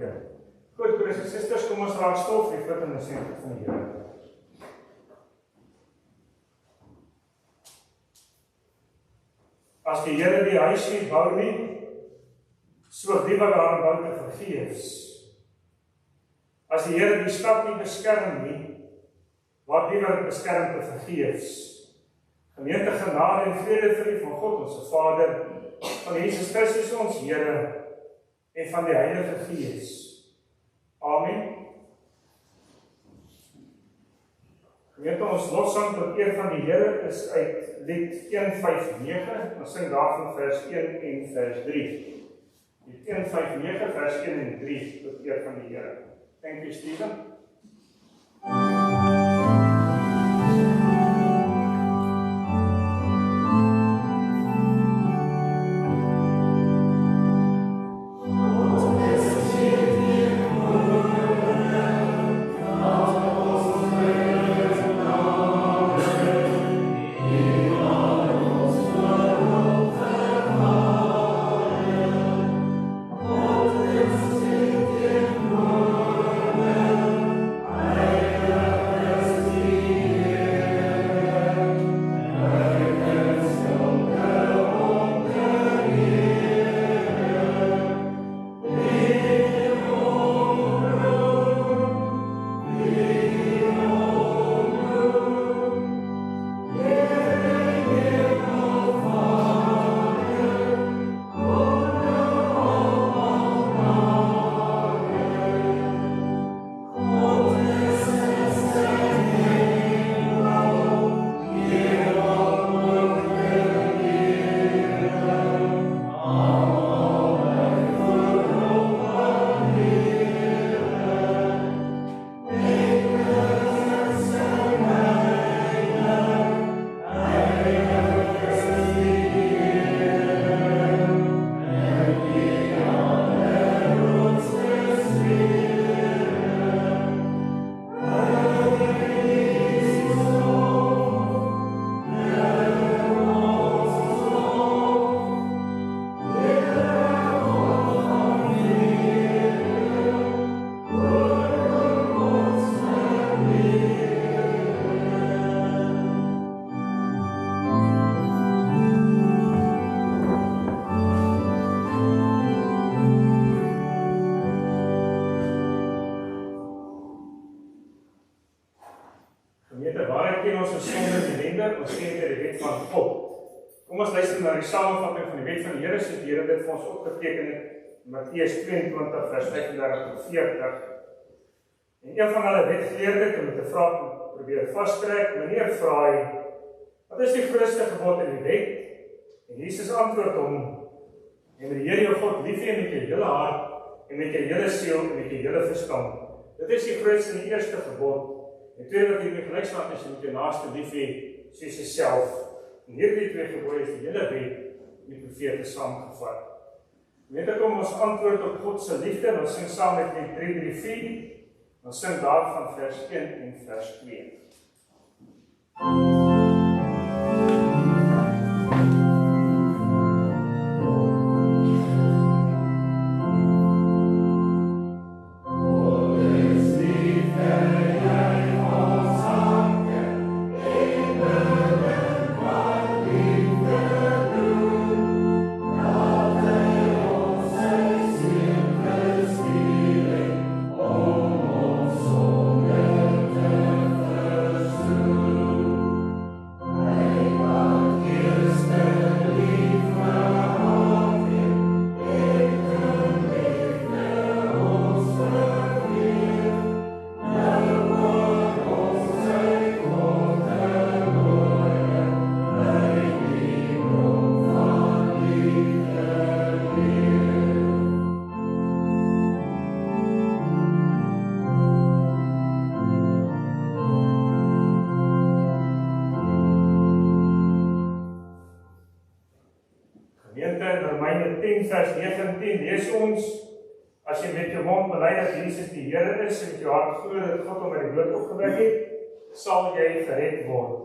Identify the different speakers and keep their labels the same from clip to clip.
Speaker 1: beteken. Goed, broers en susters, kom ons raak stil vir die vlippende sentrum van die Here. As die Here die huis nie bou nie, so die wat daarin bou te vergeefs. As die Here die stad nie beskerm nie, wat die wat beskerm te vergeefs. Gemeente, genade en vrede vir u van God, ons Vader, van Jesus Christus ons Here en van die Heilige Gees. Amen. Gemeente, ons lofsang tot eer van die Here is uit Lied 159, ons sing daarvan vers 1 en vers 3. Lied 159, vers 1 en 3 tot eer van die Here. Thank you, Stephen. Matteus 22 vers 35 tot 40. En een van hulle wetgeleerdes het met 'n vraag probeer vastrek. Meneer vra hy, wat is die grootste gebod in die wet? En Jesus antwoord hom, en die Here jou God lief hê met jou hele hart en met jou hele siel en met jou hele verstand. Dit is die grootste en die eerste gebod. En tweede wat jy gelykstaat is, jy moet jou naaste lief hê soos jouself. En hierdie twee gebooie is die hele wet en die profete saamgevat. Net kom ons antwoord op God se liefde, en ons sing saam met Lied 334, ons sing daarvan vers 1 en vers 2. Vers 19 lees ons, as jy met jou mond bely dat Jesus die Here is en met jou hart glo dat God hom uit die dood opgewek het, sal jy gered word.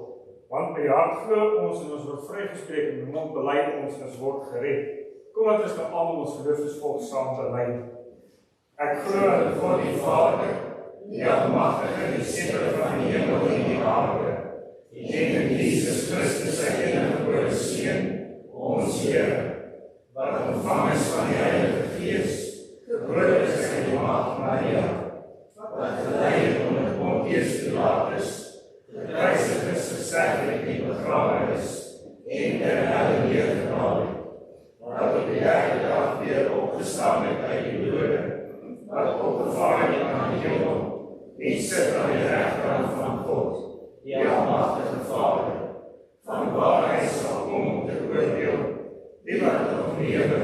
Speaker 1: Want by die hart glo ons en ons word vrygespreek en met die mond bely ons en ons word gered. Kom dat ons nou almal ons geloofsvolk saam bely. Ek glo in God die Vader, die almagtige en die skepper van die hemel en die aarde, en in Jesus Christus sy eniggebore Seun, ons Here, wat ontvang is van die Heilige Gees, gebore is uit die maagd Maria, wat gelei het onder Pontius Pilatus, gekruisig is, gesterf en begrawe is, en ter helle neergedaal het, wat op die derde dag weer opgestaan het uit die dode, wat opgevaar het aan die hemel, en sit aan die regterkant van God, die almagtige Vader, van waar hy sal kom om te oordeel, die wat nog lewe,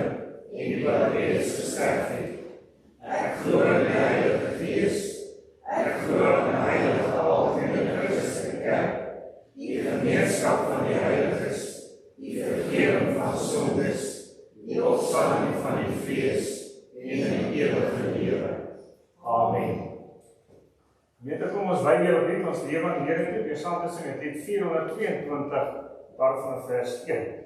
Speaker 1: en die wat reeds gesterf het. Ek glo in die Heilige Gees, ek glo in die heilige algemene Christelike Kerk, die gemeenskap van die heiliges, die vergifnis van sondes, die opstanding van die vlees, en in die ewige lewe. Amen. Gemeente, kom ons wy weer op dit ons lewe aan die Here toe, weer saam te sing in Lied 422, daarvan vers 1.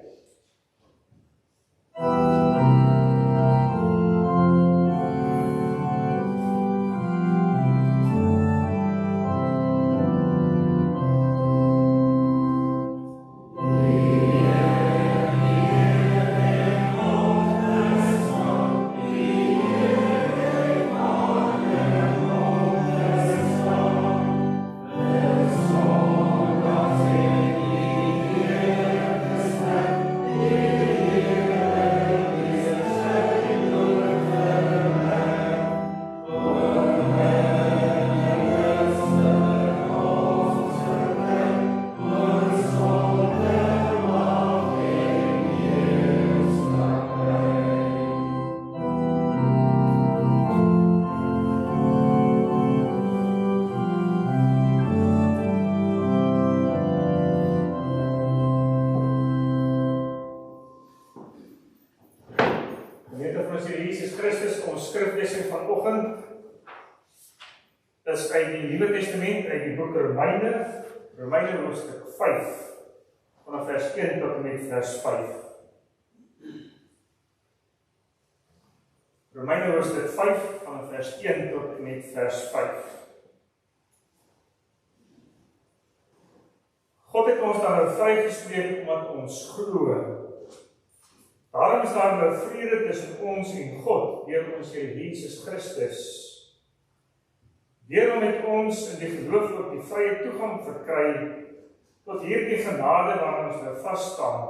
Speaker 1: Romeine hoofstuk 5, vanaf vers 1 tot en met vers 5. Romeine hoofstuk 5, vanaf vers 1 tot en met vers 5. God het ons dan nou vrygespreek omdat ons glo. Daarom is daar nou vrede tussen ons en God, deur ons Here Jesus Christus. Deur om met ons in die geloof ook die vrye toegang verkry tot hierdie genade waarin ons nou vasstaan.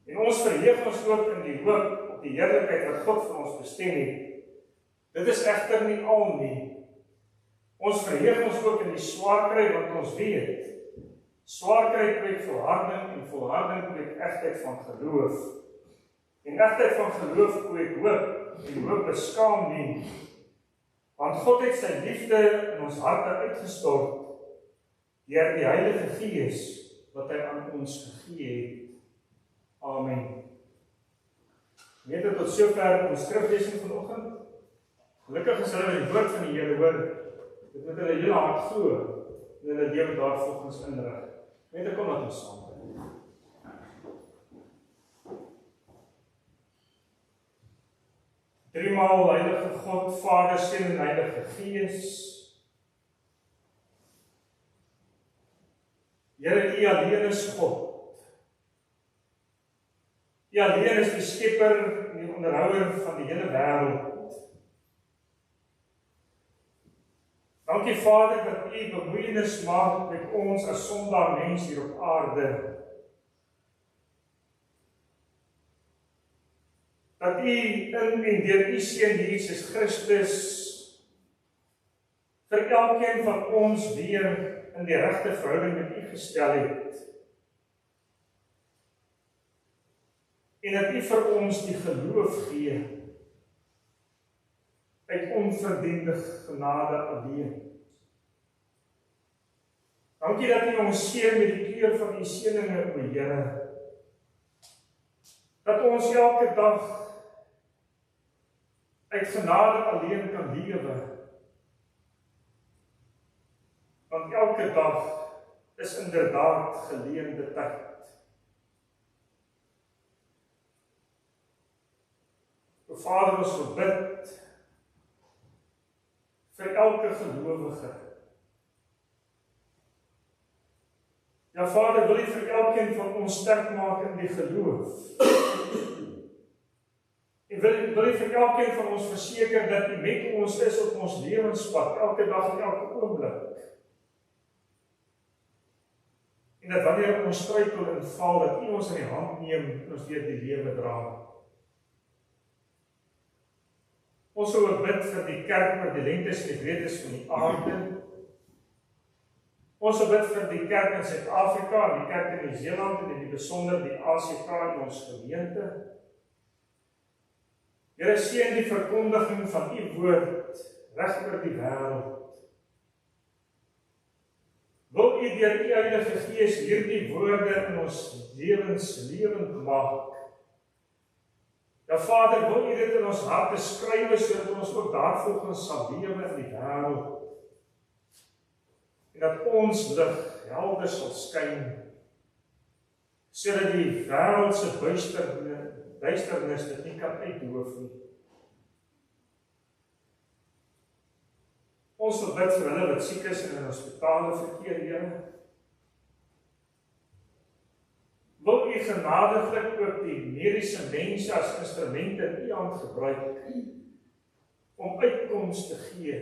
Speaker 1: En ons verheug ons ook in die hoop op die heerlikheid wat God vir ons bestem het. Dit is egter nie al nie. Ons verheug ons ook in die swaar kry want ons weet. Swaar kry kweek volharding en volharding kweek egtheid van geloof. En egtheid van geloof kweek hoop en hoop beskaam nie. Want God het sy liefde in ons harte uitgestort deur die Heilige Gees wat hy aan ons gegee het. Amen. Net tot sover ons skriflesing vanoggend. Gelukkig is hulle die woord van die Here hoor. Dit moet hulle heel hard glo en hulle lewe daarvolgens inrig. Net kom laat ons saam bid. Driemaal Heilige God, Vader, Seun en Heilige Gees. Here, U alleen is God. U alleen is die skepper en die onderhouer van die hele wêreld. Dankie Vader dat U bemoeienis maak met ons as sondaar mens hier op aarde. Dat U in en deur U Seun Jesus Christus vir elkeen van ons weer in die regte verhouding met U gestel het. En dat U vir ons die geloof gee uit onverdiende genade alleen. Dankie dat U ons seën met die keur van U seëninge, o Here. Dat ons elke dag uit genade alleen kan lewe. Want elke dag is inderdaad geleende tyd. O Vader, ons bid elke gelowige. Ja Vader, wil U vir elkeen van ons sterk maak in die geloof. En wil U vir elkeen van ons verseker dat U met ons is op ons lewenspad, elke dag en elke oomblik. En dat wanneer ons struikel en val, dat U ons in die hand neem en ons deur die lewe dra. Ons sal ook bid vir die kerk oor die lengtes en die breedtes van die aarde. Ons sal bid vir die kerk in Suid-Afrika, en die kerk in Nieu-Seeland en in die besonder die ACK in ons gemeente. Here, seën die verkondiging van U woord reg oor die wêreld. Wil U deur U Heilige Gees hierdie woorde in ons lewens lewend maak? Ja Vader, wil U dit in ons harte skryf sodat ons ook daarvolgens sal lewe in die wêreld? En dat ons lig helder sal skyn, sodat die wêreld se duisternis dit nie kan uitdoof nie. Ons wil bid vir hulle wat siek is en in hospitale verkeer, Here. Wil U genadiglik ook die mediese mense as instrumente in U hand gebruik om uitkoms te gee,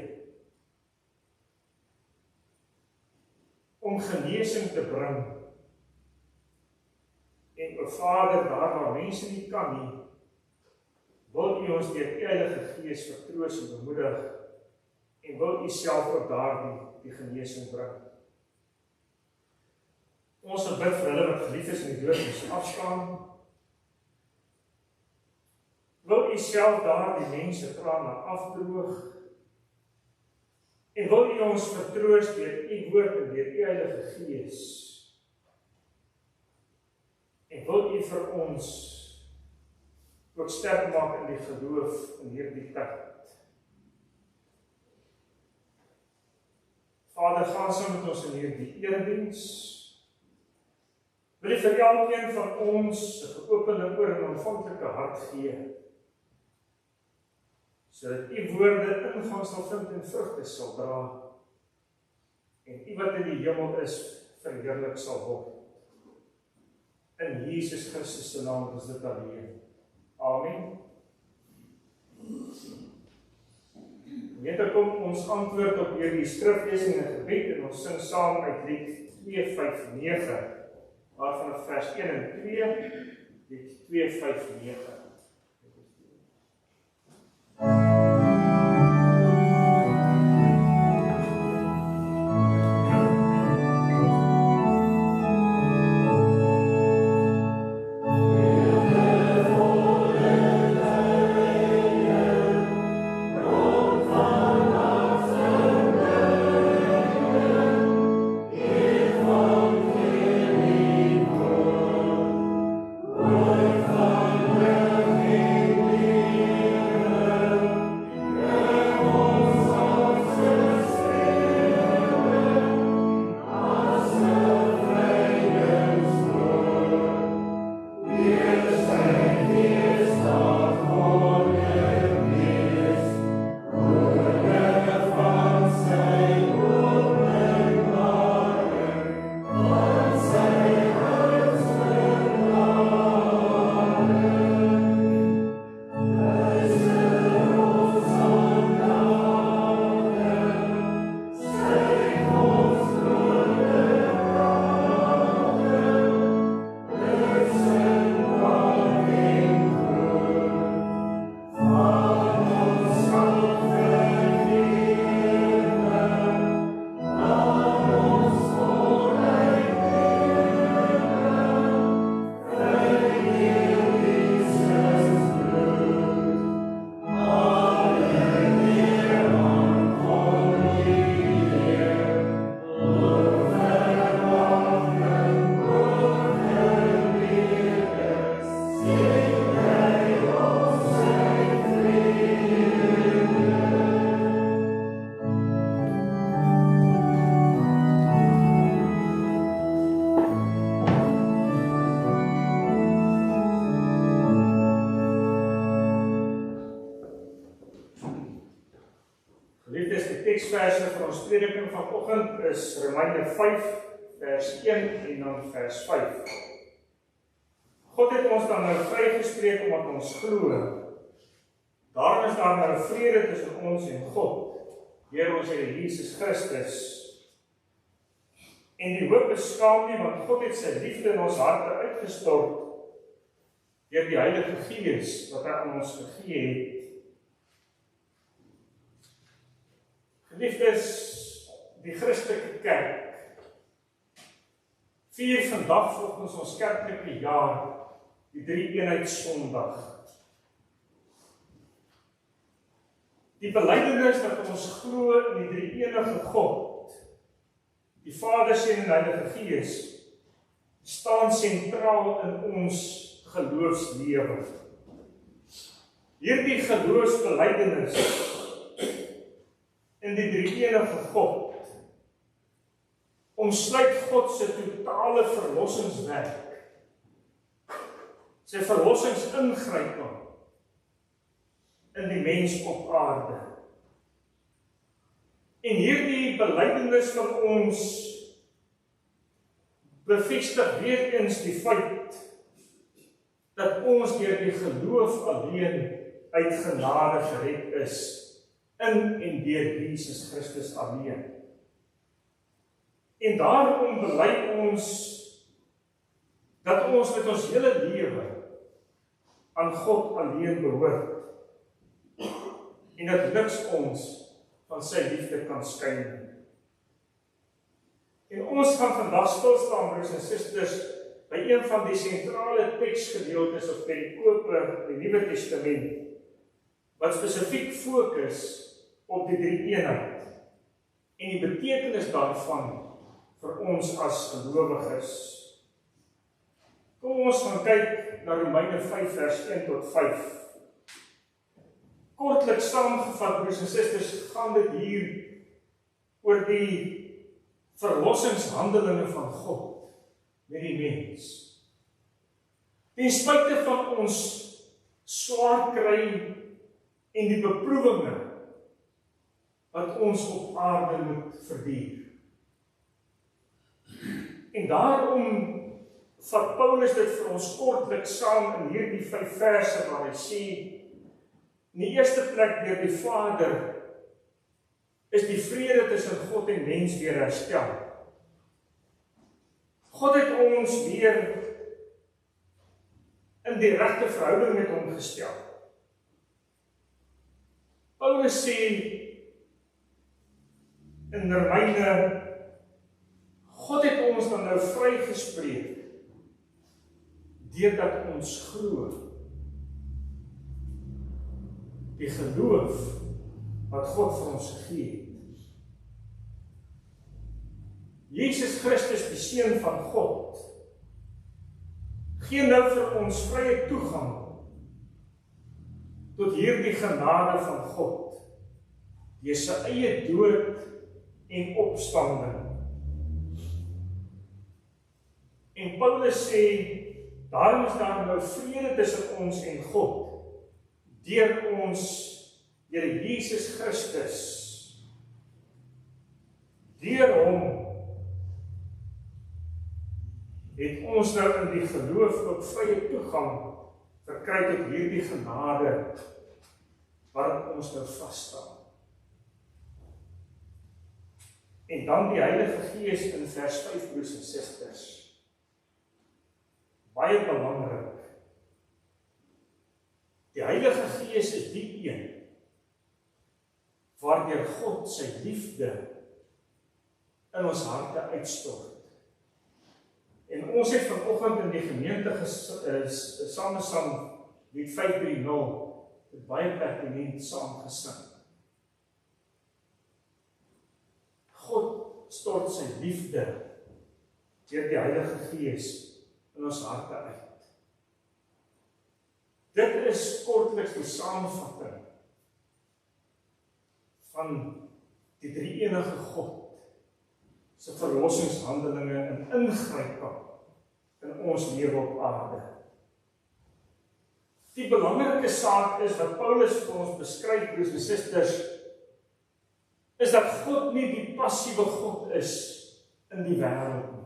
Speaker 1: om genesing te bring. En o Vader, daar waar mense nie kan nie, wil U ons deur U Heilige Gees vertroos en bemoedig, en wil U self ook daar die genesing bring. Ons wil bid vir hulle wat geliefd is in die dood moes afstaan. Wil U self daar die mense trane afdroog, en wil U ons vertroos deur U woord en deur U Heilige Gees. En wil U vir ons ook sterk maak in die geloof in hierdie tyd. Vader, gaan saam met ons in hierdie erediens. Wil U vir elkeen van ons 'n geopende oor en ontvanklike hart gee, sodat U woorde ingang sal vind en vrugte sal dra, en U wat in die hemel is, verheerlik sal word. In Jesus Christus se naam is dit alleen. Amen. Net kom ons antwoord op hierdie skriflesing en gebed, en ons sing saam uit Lied 259, waarvan vers 1 en 2, Lied 259.
Speaker 2: Amen.
Speaker 1: teksverse vir ons prediking vanoggend is Romeine 5 vers 1 en dan vers 5. God het ons dan nou vrygespreek omdat ons glo. Daarom is daar nou vrede tussen ons en God, deur ons Here Jesus Christus. En die hoop beskaam nie, want God het sy liefde in ons harte uitgestort deur die Heilige Gees wat hy aan ons gegee het. Geliefdes, die Christelike Kerk vier vandag volgens ons kerklike jaar die Drie-eenheid-Sondag. Die belydenis dat ons glo in die drie-enige God, die Vader, Seun en Heilige Gees, staan sentraal in ons geloofslewe. Hierdie geloofsbelydenis in die drie-enige God omsluit God se totale verlossingswerk, sy verlossingsingryping in die mens op aarde. En hierdie belydenis van ons bevestig weer eens die feit dat ons deur die geloof alleen uit genade gered is, in en deur Jesus Christus alleen. En daarom bely ons dat ons met ons hele lewe aan God alleen behoort en dat niks ons van sy liefde kan skei nie. En ons gaan vandag stilstaan, broers en susters, by een van die sentrale teksgedeeltes of perikope in die Nuwe Testament, wat spesifiek fokus op die drie-eenheid en die betekenis daarvan vir ons as gelowiges. Kom ons gaan kyk na Romeine 5 vers 1 tot 5. Kortliks saamgevat, broers en susters, gaan dit hier oor die verlossingshandelinge van God met die mens. Ten spyte van ons swaar kry en die beproewinge wat ons op aarde moet verduur. En daarom vat Paulus dit vir ons kortliks saam in hierdie 5 verse waar hy sê, in die eerste plek deur die Vader is die vrede tussen God en mens weer herstel. God het ons weer in die regte verhouding met hom gestel. Paulus sê in Romeine, God het ons dan nou vrygespreek deurdat ons glo. Die geloof wat God vir ons gegee het. Jesus Christus, die Seun van God, gee nou vir ons vrye toegang tot hierdie genade van God, deur sy eie dood en opstanding. En Paulus sê, daarom is daar nou vrede tussen ons en God, deur ons Here Jesus Christus. Deur hom het ons nou in die geloof ook vrye toegang verkry tot hierdie genade waarin ons nou vas staan. En dan die Heilige Gees in vers 5, broers en susters. Baie belangrik. Die Heilige Gees is die een waardeur God sy liefde in ons harte uitstort. En ons het vanoggend in die gemeente samesang lied 530 dit baie pertinent saam gesing. God stort sy liefde deur die Heilige Gees in ons harte uit. Dit is kortliks die samevatting van die drie-enige God se verlossingshandelinge en ingryping in ons lewe op aarde. Die belangrike saak is wat Paulus vir ons beskryf, broers en susters, is dat God nie die passiewe God is in die wêreld nie.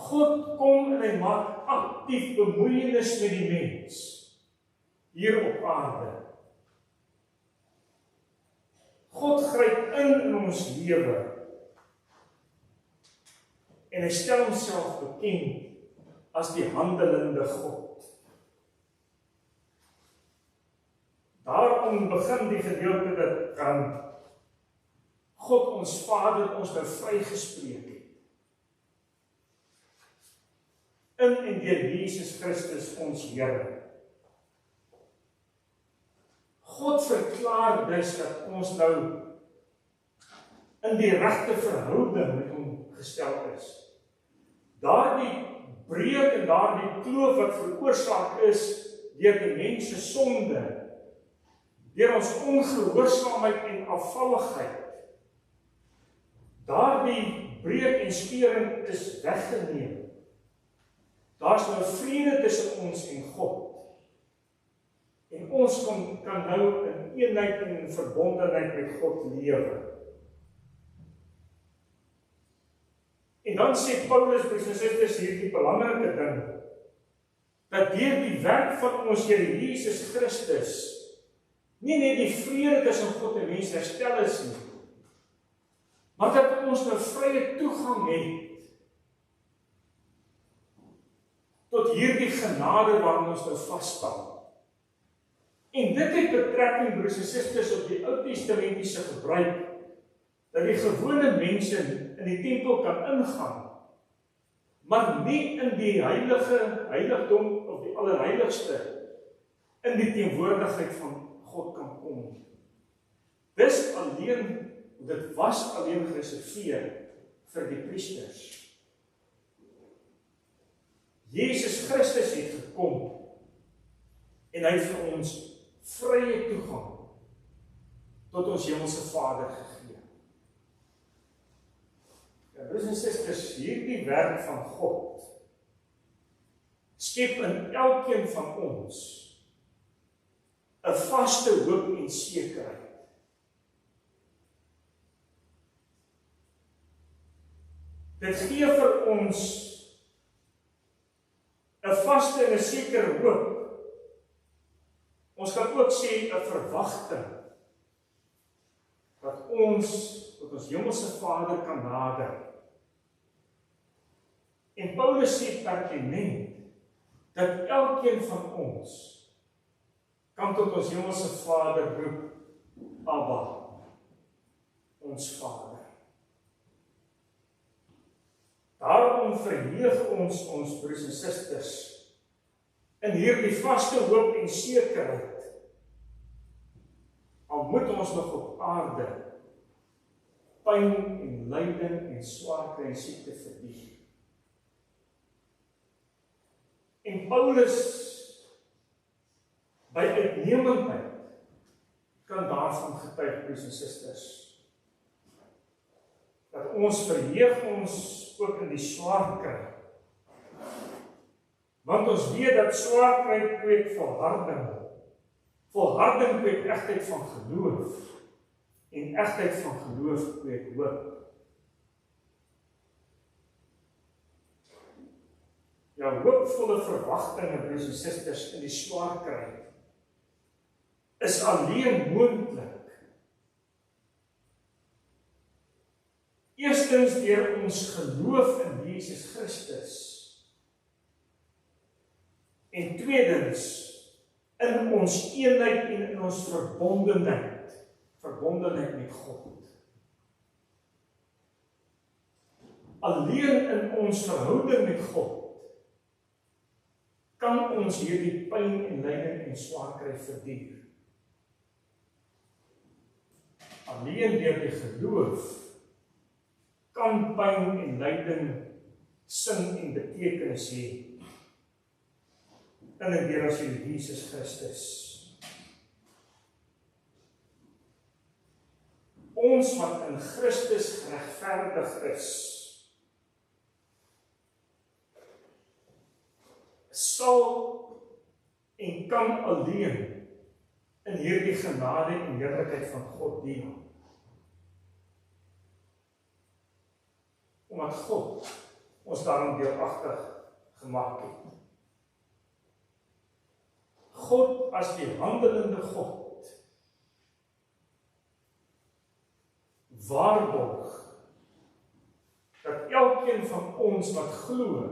Speaker 1: God kom en hy maak aktief bemoeienis met die mens hier op aarde. God gryp in ons lewe en hy stel homself bekend as die handelende God. Daarom begin die gedeelte dat God ons Vader ons nou vrygespreek het. In en deur Jesus Christus ons Here. God verklaar dus dat ons nou in die regte verhouding met hom gestel is. Daardie breuk en daardie kloof wat veroorsaak is deur die mens se sonde, deur ons ongehoorsaamheid en afvalligheid. Daardie breuk en skeuring is weggeneem. Daar's nou vrede tussen ons en God. En ons kan nou in eenheid en in verbondenheid met God lewe. En dan sê Paulus, broers en susters, hierdie belangrike ding, dat deur die werk van ons Here Jesus Christus, nie net die vrede tussen God en mens herstel is nie, maar dat ons nou vrye toegang het tot hierdie genade waarin ons nou vasstaan. En dit het betrekking, broers en susters, op die Ou Testamentiese gebruik, dat die gewone mense in die tempel kan ingaan, maar nie in die heiligdom of die allerheiligste, in die teenwoordigheid van God kan kom. Dit was alleen gereserveer vir die priesters. Jesus Christus het gekom en hy het vir ons vrye toegang tot ons hemelse Vader gegee. Ja, broers en susters, hierdie werk van God skep in elkeen van ons 'n vaste hoop en sekerheid. Dit gee vir ons 'n vaste en 'n sekere hoop. Ons kan ook sê 'n verwagting dat ons tot ons hemelse Vader kan nader. En Paulus sê pertinent dat elkeen van ons kan tot ons hemelse Vader roep, Abba, ons Vader. Daarom verheug ons broers en susters in hierdie vaste hoop en sekerheid. Al moet ons nog op aarde pyn en lyding en swaar kry en siekte verduur. En Paulus by uitnemendheid kan daarvan getuig, broers en susters, dat ons verheug ons ook in die swaar kry. Want ons weet dat swaar kry kweek volharding. Volharding kweek egtheid van geloof. En egtheid van geloof kweek hoop. Jou hoopvolle verwagtinge, broers en susters, in die swaar kry is alleen moontlik. Eerstens deur ons geloof in Jesus Christus. En tweedens in ons eenheid en in ons verbondenheid met God. Alleen in ons verhouding met God kan ons hierdie pyn en lyding en swaar kry verduur. Alleen deur die geloof kan pyn en lyding sin en betekenis hê. In en deur as Jesus Christus. Ons wat in Christus geregverdig is, sal en kan alleen in hierdie genade en heerlikheid van God deel. Omdat God ons daarom deelagtig gemaak het. God as die handelende God waarborg dat elkeen van ons wat glo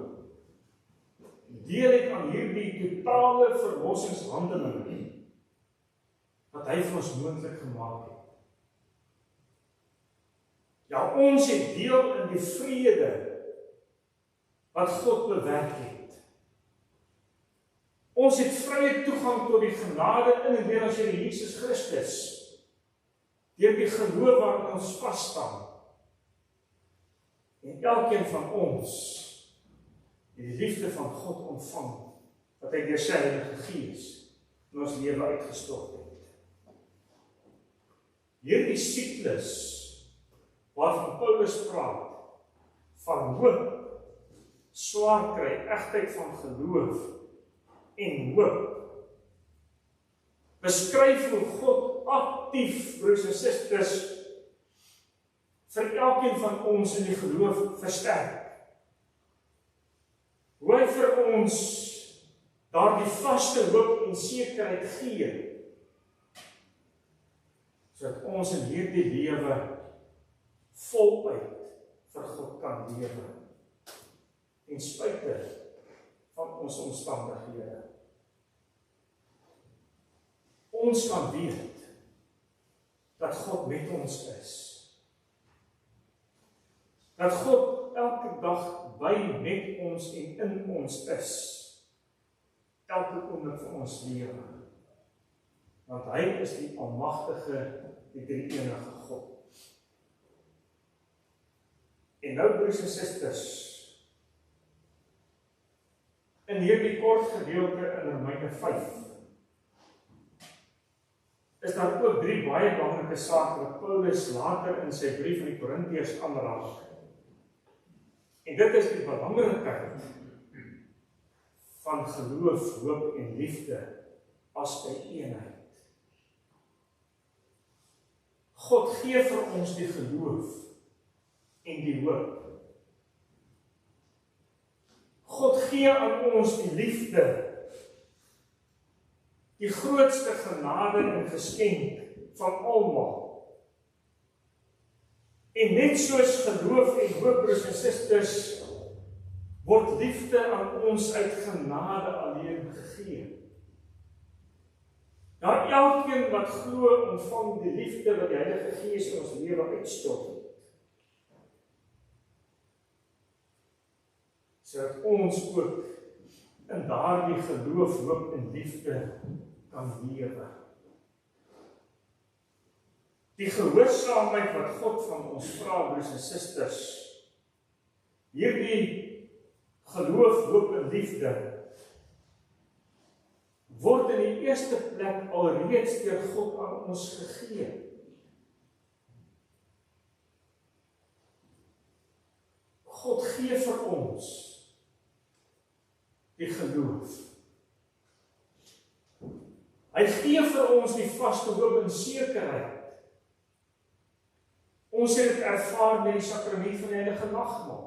Speaker 1: deel het aan hierdie totale verlossingshandeling wat hy vir ons moontlik gemaak het. Ja, ons het deel in die vrede wat God bewerk het. Ons het vrye toegang tot die genade in en deur ons Here Jesus Christus, deur die geloof waarin ons vasstaan. En elkeen van ons die liefde van God ontvang, wat hy deur sy Heilige Gees in ons lewe uitgestort het. Hierdie siklus waarvan Paulus praat, van hoop, swaar kry, egtheid van geloof en hoop, beskryf hoe God aktief, broers en susters, vir elkeen van ons in die geloof versterk. Hoe hy vir ons daardie vaste hoop en sekerheid gee, sodat ons in hierdie lewe voluit vir God kan lewe, ten spyte van ons omstandighede. Ons kan weet dat God met ons is. Dat God elke dag by met ons en in ons is. Elke oomblik van ons lewe. Want hy is die almagtige, die drie-enige God. En nou, broers en susters, in hierdie kort gedeelte in Romeine 5, is daar ook 3 baie belangrike sake wat Paulus later in sy brief aan die Korintiërs aanraak. En dit is die belangrikheid van geloof, hoop en liefde as 'n eenheid. God gee vir ons die geloof en die hoop. God gee aan ons die liefde, die grootste genade en geskenk van almal. En net soos geloof en hoop, broers en susters, word liefde aan ons uit genade alleen gegee. Daar elkeen wat glo, ontvang die liefde wat die Heilige Gees in ons lewe uitstort. Sodat ons ook in daardie geloof, hoop en liefde kan lewe. Die gehoorsaamheid wat God van ons vra, broers en susters, hierdie geloof, hoop en liefde, word in die eerste plek alreeds deur God aan ons gegee. God gee vir ons die geloof. Hy gee vir ons die vaste hoop en sekerheid. Ons het dit ervaar met die sakrament van die Heilige Nagmaal.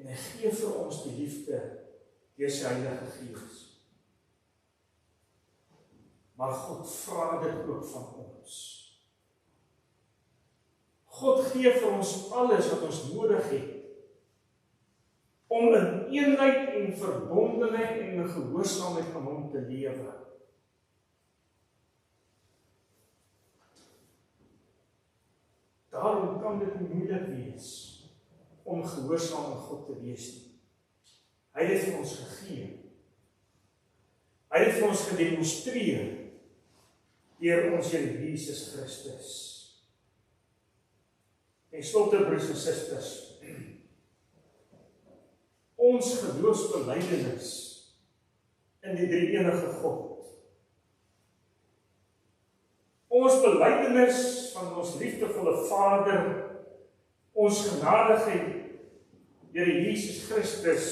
Speaker 1: En hy gee vir ons die liefde deur sy Heilige Gees. Maar God vra dit ook van ons. God gee vir ons alles wat ons nodig het om in eenheid en verbondenheid en in gehoorsaamheid aan hom te lewe. Daarom kan dit nie moeilik wees om gehoorsaam aan God te wees nie. Hy het dit vir ons gegee. Hy het dit vir ons gedemonstreer deur ons Here Jesus Christus. En slotte, broers en susters, ons geloofsbelijdenis in die drie-enige God. Ons belydenis van ons liefdevolle Vader, ons genadige Here Jesus Christus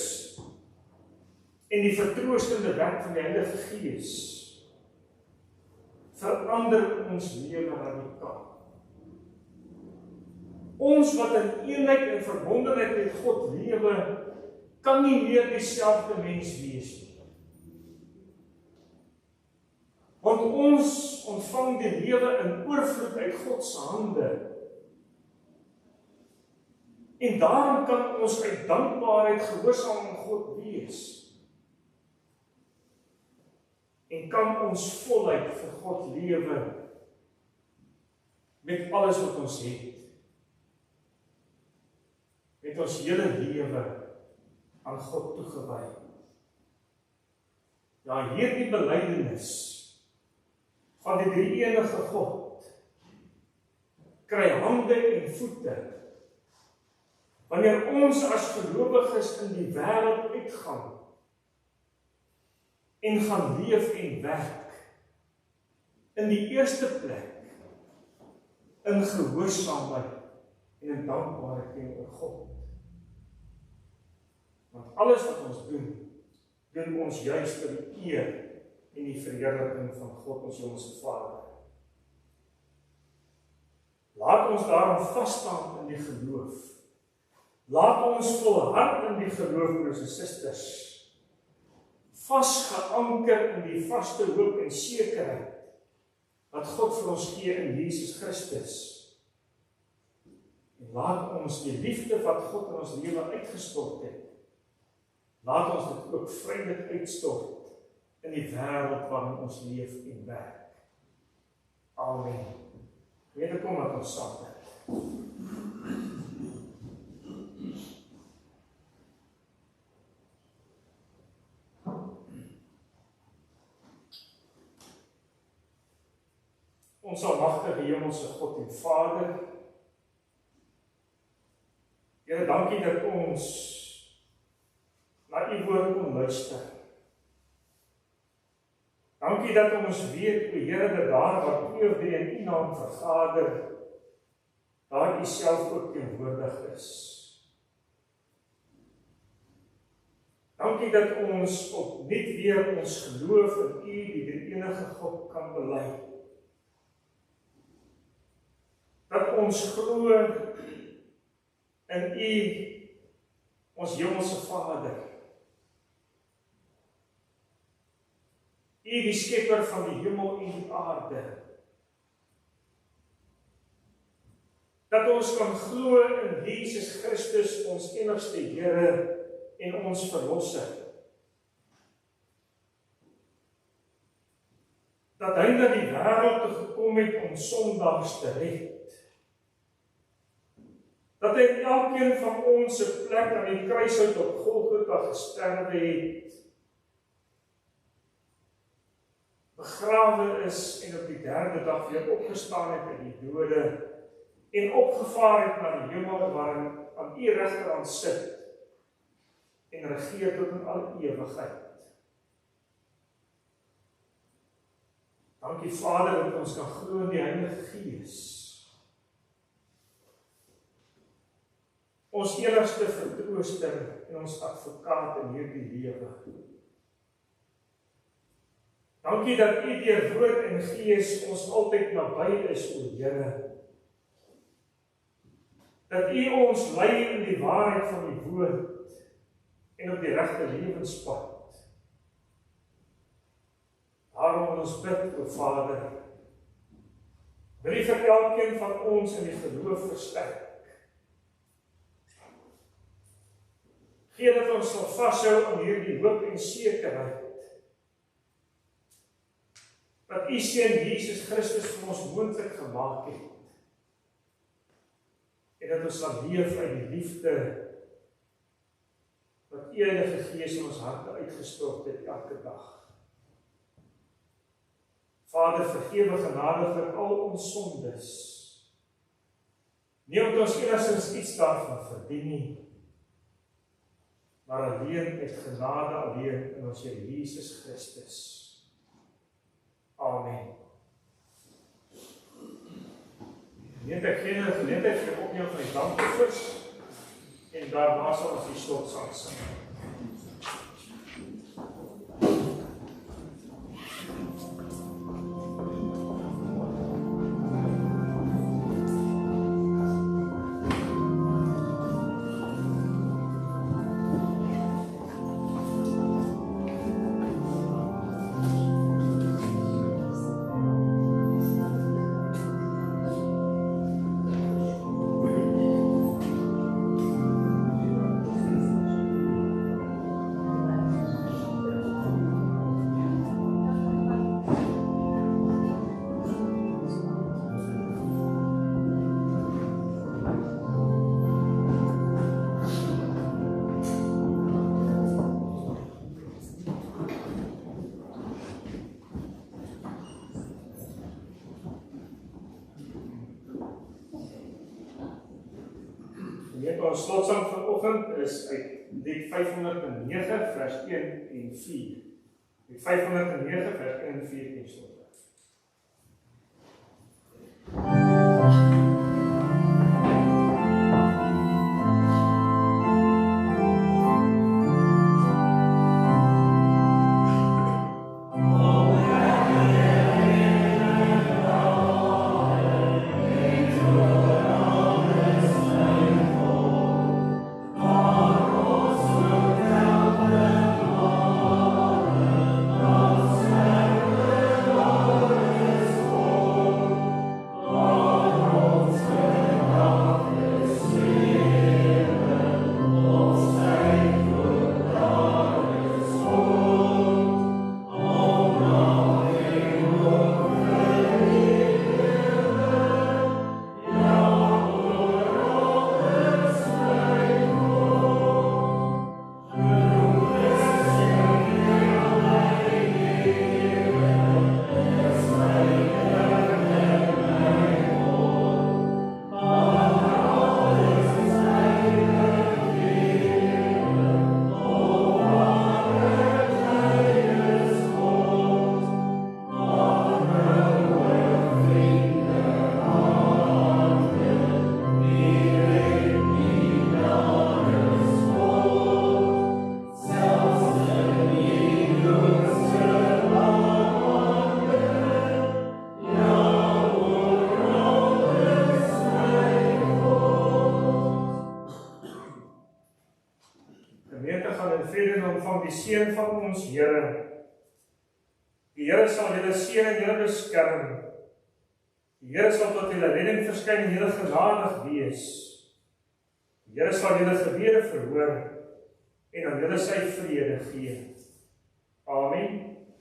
Speaker 1: en die vertroostende werk van die Heilige Gees verander ons lewe radikaal. Ons wat in eenheid en verbondenheid met God lewe, kan nie meer dieselfde mens wees nie. Want ons ontvang die lewe in oorvloed uit God se hande. En daarom kan ons uit dankbaarheid gehoorsaam aan God wees. En kan ons voluit vir God lewe met alles wat ons het. Met ons hele lewe aan God toegewy. Ja, hierdie belydenis van die drie-enige God kry hande en voete wanneer ons as gelowiges in die wêreld uitgaan en gaan leef en werk in die eerste plek in gehoorsaamheid en in dankbaarheid teenoor God. Want alles wat ons doen ons juis vir die eer en die verheerliking van God ons hemelse Vader. Laat ons daarom vasstaan in die geloof. Laat ons volhard in die geloof, broers en susters. Vasgeanker in die vaste hoop en sekerheid wat God vir ons gee in Jesus Christus. En laat ons die liefde wat God in ons lewe uitgestort het, laat ons dit ook vrylik uitstort in die wêreld waarin ons leef en werk. Amen. Weet ek kom dat ons saam bid. Ons almagtige hemelse God en Vader, Here, dankie dat ons na U woord kon luister. Dankie dat ons weet, o Here, dat daar waar 2 of 3 in U naam vergader, daar U self ook teenwoordig is. Dankie dat ons opnuut weer ons geloof in U, die drie-enige God, kan bely. Dat ons glo in U, ons hemelse Vader. U die skepper van die hemel en die aarde. Dat ons kan glo in Jesus Christus, ons enigste Here en ons Verlosser. Dat hy na die wêreld toe gekom het om sondaars te red. Dat hy elkeen van ons 'n plek aan die kruishout op Golgotha gesterwe het, begrawe is en op die 3de dag weer opgestaan het uit die dode en opgevaar het na die hemel waarin aan U regterhand sit en regeer tot in alle ewigheid. Dankie Vader dat ons kan glo in die Heilige Gees. Ons enigste vertrooster en ons advokaat in hierdie lewe. Dankie dat U deur woord en gees ons altyd naby is, o Here. Dat U ons lei in die waarheid van die woord en op die regte lewenspad. Daarom wil ons bid, o Vader, wil U vir elkeen van ons in die geloof versterk. Gee dat ons sal vashou aan hierdie hoop en sekerheid. Dat U Seun Jesus Christus vir ons moontlik gemaak het. En dat ons sal leef uit die liefde wat U Heilige Gees in ons harte uitgestort het elke dag. Vader, vergewe genadiglik al ons sondes. Nie omdat ons enigstens iets daarvan verdien nie, maar alleen met genade alleen in ons Here Jesus Christus. Amen. Neem ek geen geleentheid vir opneem van die dankoffers en daarna sal ons die slotsang sing. ons slotsom vanoggend is uit Lied 509 vers 1 en 4. Lied 509 vers 1 en 4 en slot. Van die seën van ons Here. Die Here sal julle seën en julle beskerm. Die Here sal tot julle redding verskyn en julle genadig wees. Die Here sal julle gebede verhoor en aan julle sy vrede gee. Amen.